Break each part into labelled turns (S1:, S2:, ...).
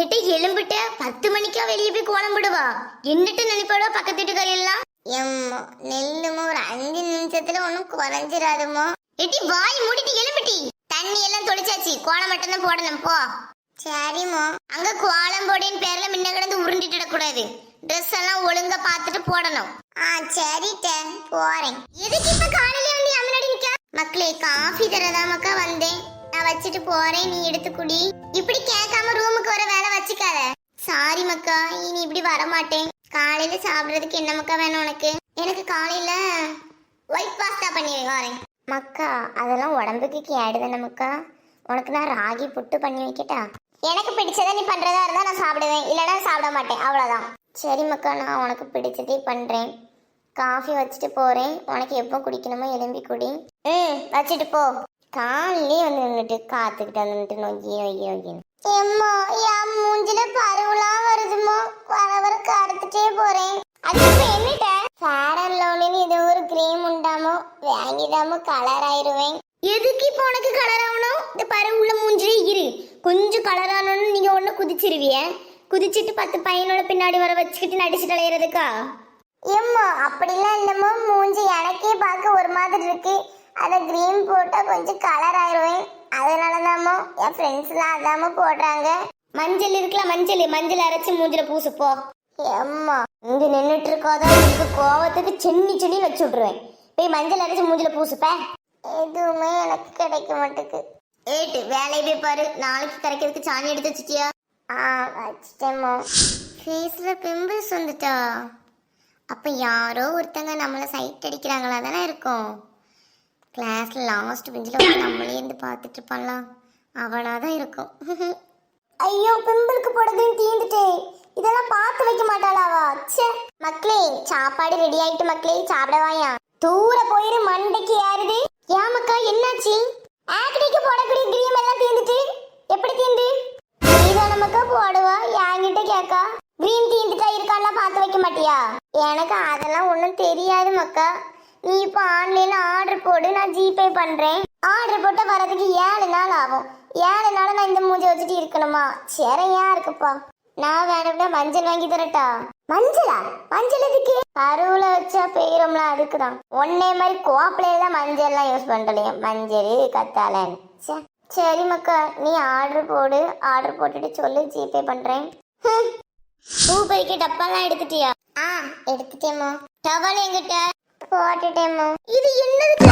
S1: ஏட்டி எலும்பிட்ட 10 மணிக்கா வெளியே போய் கோலம் போடுவா. என்னட்டு நினைப்பாடோ பக்கத்து வீட்டுக்காரி எல்லாம்.
S2: எம்மா நெல்லுமோ ஒரு 5 நிமிஷத்துல ஒன்னும் குறைஞ்சிராதுமோ.
S1: ஏட்டி வாய் மூடிட்டு எலும்பிட்டி. தண்ணி எல்லாம் தொளிச்சாச்சு, கோலம் மட்டும் தான் போடணும் போ.
S2: சரிமோ.
S1: அங்க கோலம் போடின்னு பேர்ல முன்ன கிடந்து உருண்டிட்டு கூடாது. ட்ரெஸ் எல்லாம் ஒழுங்கா பார்த்துட்டு போடணும்.
S2: சரிட்ட போறேன்.
S1: எதுக்கு இப்ப காலையில வந்து முன்னாடி நிக்க?
S2: மக்களே காஃபி தரதாமக்கா வந்தேன். நான் வச்சுட்டு போறேன், நீ எடுத்து குடி.
S1: இப்படி கேட்காம ரூமுக்கு வர வேலை வச்சுக்காத.
S2: சாரி மக்கா, இனி இப்படி வர மாட்டேன். காலையில சாப்பிடுறதுக்கு என்ன மக்கா வேணும் உனக்கு?
S1: எனக்கு காலையில ஒயிட் பாஸ்தா பண்ணி வரேன்.
S2: மக்கா அதெல்லாம் உடம்புக்கு கேடுதானே மக்கா. உனக்கு நான் ராகி புட்டு பண்ணி வைக்கட்டா?
S1: எனக்கு பிடிச்சதை நீ பண்றதா இருந்தா நான் சாப்பிடுவேன், இல்லைன்னா சாப்பிட மாட்டேன், அவ்வளவுதான்.
S2: சரி மக்கா, நான் உனக்கு பிடிச்சதே பண்றேன். காஃபி வச்சுட்டு போறேன். உனக்கு எப்போ குடிக்கணுமோ எலும்பி குடி.
S1: வச்சுட்டு போ.
S2: காலையிலே வந்து நின்றுட்டு காத்துக்கிட்டு வந்துட்டு நொய்யி நொய்யி நொய்யின்னு.
S1: எம்மா என் மூஞ்சில பருவலாம் வருதுமோ, வர வர கருத்துட்டே போறேன். அது இப்ப என்னட்ட
S2: ஃபேர் அண்ட் லவ்லின்னு ஏதோ ஒரு கிரீம் உண்டாமோ வாங்கிதாமோ கலர் ஆயிருவேன்.
S1: எதுக்கு இப்போ உனக்கு கலர் ஆகணும்? இந்த பருவுள்ள மூஞ்சிலே இரு. கொஞ்சம் கலர் ஆகணும்னு நீங்க ஒண்ணு குதிச்சிருவிய. குதிச்சிட்டு 10 பையனோட பின்னாடி வர வச்சுக்கிட்டு நடிச்சுட்டு அலையிறதுக்கா?
S2: எம்மா அப்படிலாம் இல்லமோ, மூஞ்சி எனக்கே பார்க்க ஒரு மாதிரி இருக்கு. அதை கிரீம் போட்டா கொஞ்சம் கலர் ஆயிருவேன். அதனாலதாமோ என் ஃப்ரெண்ட்ஸ்லாம் அதாமோ போடுறாங்க.
S1: மஞ்சள் இருக்குல்ல, மஞ்சள் அரைச்சு மூஞ்சில பூசு போ.
S2: எம்மா
S1: இங்க நின்றுட்டு இருக்கோதான் எனக்கு கோவத்துக்கு சென்னி வச்சு விட்டுருவேன். போய் மஞ்சள் அரைச்சு மூஞ்சில பூசுப்ப.
S2: எதுவுமே எனக்கு கிடைக்க மாட்டேக்கு.
S1: ஏட்டு வேலையை போய் பாரு. நாளைக்கு கரைக்கிறதுக்கு சாணி எடுத்து வச்சுட்டியா?
S2: வச்சுட்டேமோ.
S1: ஃபேஸ்ல பிம்பிள்ஸ் வந்துட்டா. அப்ப யாரோ ஒருத்தங்க நம்மள சைட் அடிக்கிறாங்களா தானே இருக்கும். கிளாஸ்ல லாஸ்ட் பெஞ்சில் நம்மளே இருந்து பார்த்துட்டு இருப்பான்லாம், அவனாதான் இருக்கும்.
S2: ஐயோ பிம்பிளுக்கு போடுறதுன்னு தீந்துட்டே. இதெல்லாம் பார்த்து வைக்க மாட்டாளாவா? சே மக்களே, சாப்பாடு ரெடி ஆயிட்டு மக்களே, சாப்பிடவாயா?
S1: தூர போயிரு, மண்டைக்கு யாருது?
S2: ஏமக்கா என்னாச்சு?
S1: ஆக்டிக்கு போடக்கூடிய கிரீம் எல்லாம் தீந்துட்டு. எப்படி தீந்து?
S2: நீதானமக்கா போடுவா, என்கிட்ட கேக்கா?
S1: கிரீம் தீந்துட்டா இருக்கான்லாம் பார்த்து வைக்க மாட்டியா?
S2: எனக்கு அதெல்லாம் ஒன்றும் தெரியாது மக்கா. நீ இப்போ ஆன்லைன்ல ஆர்டர் போடு, நான் ஜிபே பண்றேன்.
S1: ஆர்டர் போட்டு வரதுக்கு 7 நாள் ஆகும். 7 நாள் நான் இந்த மூஞ்சி வச்சுட்டு இருக்கணுமா?
S2: சரியா இருக்குப்பா.
S1: நான் வேணும்னா மஞ்சள் வாங்கி தரட்டா?
S2: மஞ்சளா?
S1: மஞ்சள் எதுக்கு?
S2: கருவுல வச்சா பெயரும்ல, அதுக்குதான்.
S1: ஒன்னே மாதிரி கோப்பிலேயே தான் மஞ்சள் எல்லாம் யூஸ் பண்றீங்க.
S2: மஞ்சள் கத்தாலன். சரி மக்கா, நீ ஆர்டர் போடு. ஆர்டர் போட்டுட்டு சொல்லு, ஜிபே பண்றேன்.
S1: பூ பைக்கு டப்பாலாம் எடுத்துட்டியா?
S2: எடுத்துட்டேமோ.
S1: டவல் எங்கிட்ட?
S2: போட்டுட்டேமோ.
S1: இது என்னது?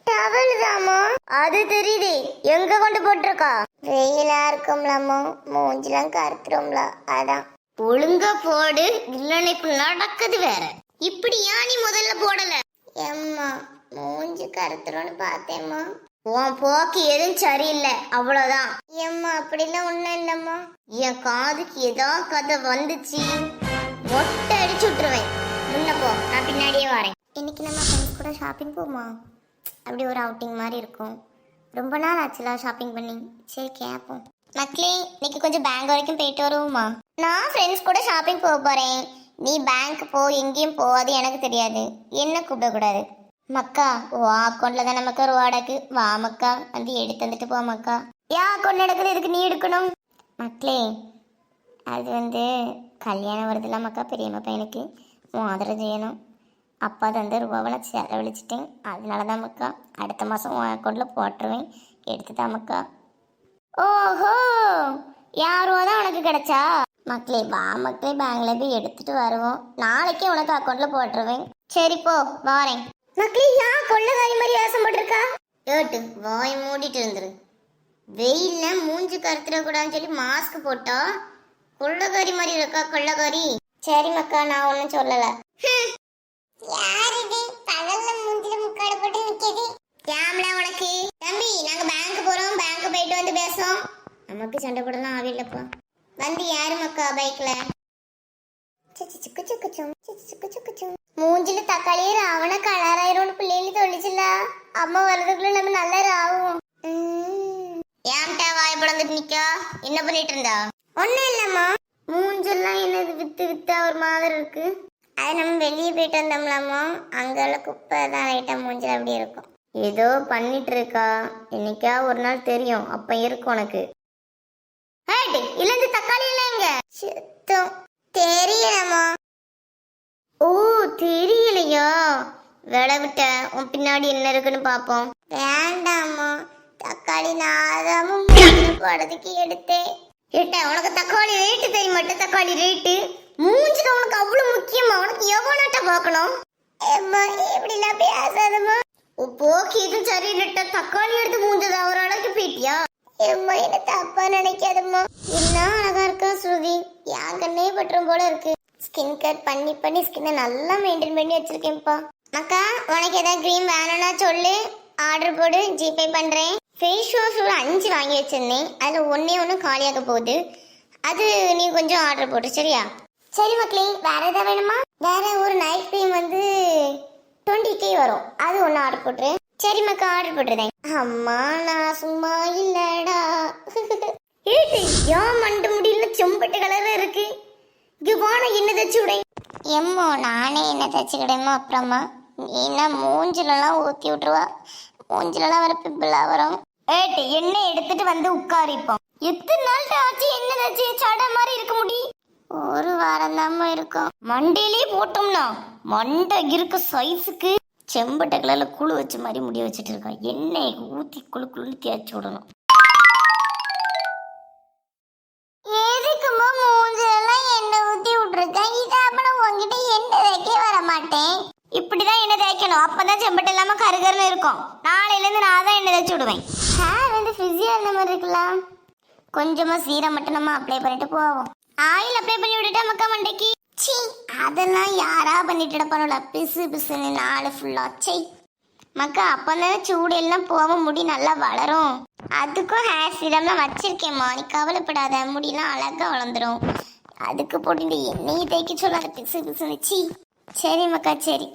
S2: டவல் தாமோ.
S1: அது தெரியுது, எங்க கொண்டு போட்டிருக்கா?
S2: வெயிலா இருக்கும்லமோ, மூஞ்சிலாம் கருத்துரும்ல, அதான்.
S1: ஒழுங்கா போடு, இல்லைன்னு இப்ப நடக்குது வேற. இப்படியா நீ முதல்ல போடல?
S2: எம்மா மூஞ்சி கருத்துரும்னு பார்த்தேம்மா.
S1: உன் போக்கு எதுவும் சரியில்லை, அவ்வளவுதான்.
S2: எம்மா அப்படிலாம் ஒண்ணும் இல்லம்மா.
S1: என் காதுக்கு ஏதோ கதை வந்துச்சு, மொட்டை அடிச்சு விட்டுருவேன். முன்ன போ, நான் பின்னாடியே வரேன்.
S2: இன்னைக்கு நம்ம ஃப்ரெண்ட்ஸ் கூட ஷாப்பிங் போமா? அப்படி ஒரு அவுட்டிங் மாதிரி இருக்கும். ரொம்ப நாள் ஆச்சுல ஷாப்பிங் பண்ணி. சரி கேட்போம்.
S1: மக்களே, இன்னைக்கு கொஞ்சம் பேங்க் வரைக்கும் போயிட்டு வருவோமா? நான் ஃப்ரெண்ட்ஸ் கூட ஷாப்பிங் போக போறேன். நீ பேங்க் போ, எங்கேயும் போகாது, எனக்கு தெரியாது. என்ன கூப்பிடக்கூடாது.
S2: மக்கா உன் அக்கௌண்ட்ல தானே மக்கா ரூபாடாக்கு. வா மக்கா, வந்து எடுத்து வந்துட்டு போ மக்கா.
S1: ஏன் அக்கௌண்ட் எடுக்குது? இதுக்கு நீ எடுக்கணும்.
S2: மக்களே, அது வந்து கல்யாணம் வருதுல்ல மக்கா, பெரியம்மா பையனுக்கு மோதிரம் செய்யணும். அப்பா தந்த ரூபாவை செலவழிச்சிட்டேன். அதனால தான் மக்கா அடுத்த மாதம் உன் அக்கௌண்ட்டில் போட்டுருவேன். எடுத்துதான் மக்கா.
S1: ஓஹோ, யார் ரூபா தான் உனக்கு கிடைச்சா?
S2: மக்களே வா மக்களே, பேங்க்ல போய் எடுத்துட்டு வருவோம். நாளைக்கே உனக்கு அக்கௌண்ட்டில் போட்டுருவேன்.
S1: சரி போ, வாரேன். மக்களே, ஏன் கொள்ளக்காரி மாதிரி வேஷம் போட்டிருக்கா?
S2: ஏட்டு வாய் மூடிட்டு இருந்துரு. வெயில்ல மூஞ்சி கருத்துடக்கூடாதுன்னு சொல்லி மாஸ்க் போட்டா கொள்ளக்காரி மாதிரி இருக்கா, கொள்ளக்காரி. சரி மக்கா, நான் ஒன்றும் சொல்லலை.
S1: யார் இது பகல்ல மூஞ்சில முக்காடு போட்டு நிக்குது? கேம்ல உனக்கு? தம்பி, நாங்க பேங்க் போறோம், பேங்க் போயிட்டு வந்து பேசுவோம்.
S2: நமக்கு சண்டை போடலாம் ஆவில்லப்பா.
S1: வந்து யாரு மக்கா பைக்ல?
S2: மூஞ்சில தக்காளியே ராவண கலராயிரும் பிள்ளைங்க தொழிச்சுல. அம்மா வர்றதுக்குள்ள நம்ம நல்லா ராவும். ஏன்டா வாய் பிளந்துட்டு நிக்கா? என்ன பண்ணிட்டு இருந்தா?
S1: ஒன்றும் இல்லைம்மா, மூஞ்செல்லாம் என்னது வித்து வித்தா ஒரு மாதிரி இருக்கு. அது நம்ம வெளியே போயிட்டு வந்தோம்லாமா, அங்கே குப்பை தான் லைட்டாக மூஞ்சில் அப்படி இருக்கும்.
S2: ஏதோ பண்ணிட்டு இருக்கா, என்னைக்கா ஒரு நாள் தெரியும், அப்ப இருக்கும் உனக்கு. இல்ல தக்காளி எல்லாம் எங்க?
S1: சுத்தம் தெரியலம்மா.
S2: ஓ தெரியலையா? வேலை விட்ட உன் பின்னாடி என்ன இருக்குன்னு பாப்போம்.
S1: வேண்டாம்மா, தக்காளி நான் படத்துக்கு எடுத்தேன்.
S2: ஏட்டா உனக்கு தக்காளி ரேட்டு தெரிய மாட்டேன். தக்காளி ரேட்டு மூஞ்சில உனக்கு அவ்வளவு முக்கியமா? உனக்கு எவ்வளோட்ட பார்க்கணும்?
S1: ஏம்மா இப்படிலாம் பேசாதம்மா.
S2: போக்கி எதுவும் சரியில்லைட்டா, தக்காளி எடுத்து மூஞ்சது ஒரு அளவுக்கு போயிட்டியா?
S1: ஏம்மா என்ன தப்பா நினைக்காதம்மா.
S2: என்ன அழகா இருக்கா ஸ்ருதி,
S1: என் கண்ணே பற்றும் போல இருக்கு. ஸ்கின் கட் பண்ணி பண்ணி ஸ்கின்னை நல்லா மெயின்டைன் பண்ணி வச்சிருக்கேன்ப்பா.
S2: அக்கா உனக்கு ஏதாவது க்ரீம் வேணும்னா சொல்லு, ஆர்டர் போடு, ஜிபே பண்றேன். ஃபேஸ் வாஷ் ஒரு 5 வாங்கி வச்சிருந்தேன், அதுல ஒண்ணு காலியாக போகுது. அது நீ கொஞ்சம் ஆர்டர் போடு சரியா?
S1: சரி மக்களே, வேற ஏதாவது வேணுமா?
S2: வேற ஒரு நைட் க்ரீம் வந்து 20K வரும், அது ஒன்று ஆர்டர் போட்டுரு. சரி மக்கா, ஆர்டர் போட்டுருந்தேன். அம்மா நான் சும்மா இல்லடா. ஏட்டு ஏன் மண்டு முடியல செம்பட்டு கலர்ல இருக்கு. இங்க வான என்ன தச்சு விட.
S1: எம்மோ நானே என்ன தச்சுக்கிடமோ. அப்புறமா என்ன மூஞ்சிலெல்லாம் ஊற்றி விட்டுருவா, மூஞ்சிலெல்லாம் வர பிம்பிளா வரும்.
S2: ஏட்டு என்ன எடுத்துட்டு வந்து உட்காரிப்போம். எத்தனை நாள் ஆச்சு என்ன தச்சு சடை மாதிரி இருக்க முடி?
S1: ஒரு வாரம் தாம்மா இருக்கும்.
S2: மண்டையிலே போட்டோம்னா மண்டை இருக்க சைஸுக்கு செம்பட்டை கலர்ல குழு வச்ச மாதிரி முடிய வச்சுட்டு இருக்கான். எண்ணெய் ஊத்தி குழு குழுன்னு தேய்ச்சி விடணும்.
S1: எதுக்குமா மூஞ்செல்லாம் எண்ணெய் ஊற்றி விட்டுருக்கேன்? இதை அப்புறம் உங்ககிட்ட எண்ணெய் வைக்க வர மாட்டேன்.
S2: இப்படிதான் எண்ணெய் தேய்க்கணும், அப்பதான் செம்பட்டை இல்லாம கருகருன்னு இருக்கும். நாளையில இருந்து நான் தான் எண்ணெய் தேய்ச்சி விடுவேன்.
S1: ஹேர் வந்து ஃபிஸியா அந்த மாதிரி இருக்கலாம்.
S2: கொஞ்சமா சீரம் மட்டும் நம்ம அப்ளை பண்ணிட்டு போவோம். ஆயில் அப்ளை பண்ணி விட்டுட்டா மக்கா மண்டைக்கு.
S1: சீ, அதெல்லாம் யாரா பண்ணிட்டு இருப்பானுல, பிசு பிசுன்னு நாலு ஃபுல்லா. சை
S2: மக்கா, அப்பதானே சூடு எல்லாம் போக முடி நல்லா வளரும்.
S1: அதுக்கும் ஹேர் சீரம்லாம் வச்சிருக்கேம்மா, நீ கவலைப்படாத, முடியெல்லாம் அழகா வளர்ந்துடும். அதுக்கு போட்டு இந்த எண்ணெயை தேய்க்க சொல்லாத, பிசு பிசுன்னு. சீ.
S2: சரி மக்கா, சரி.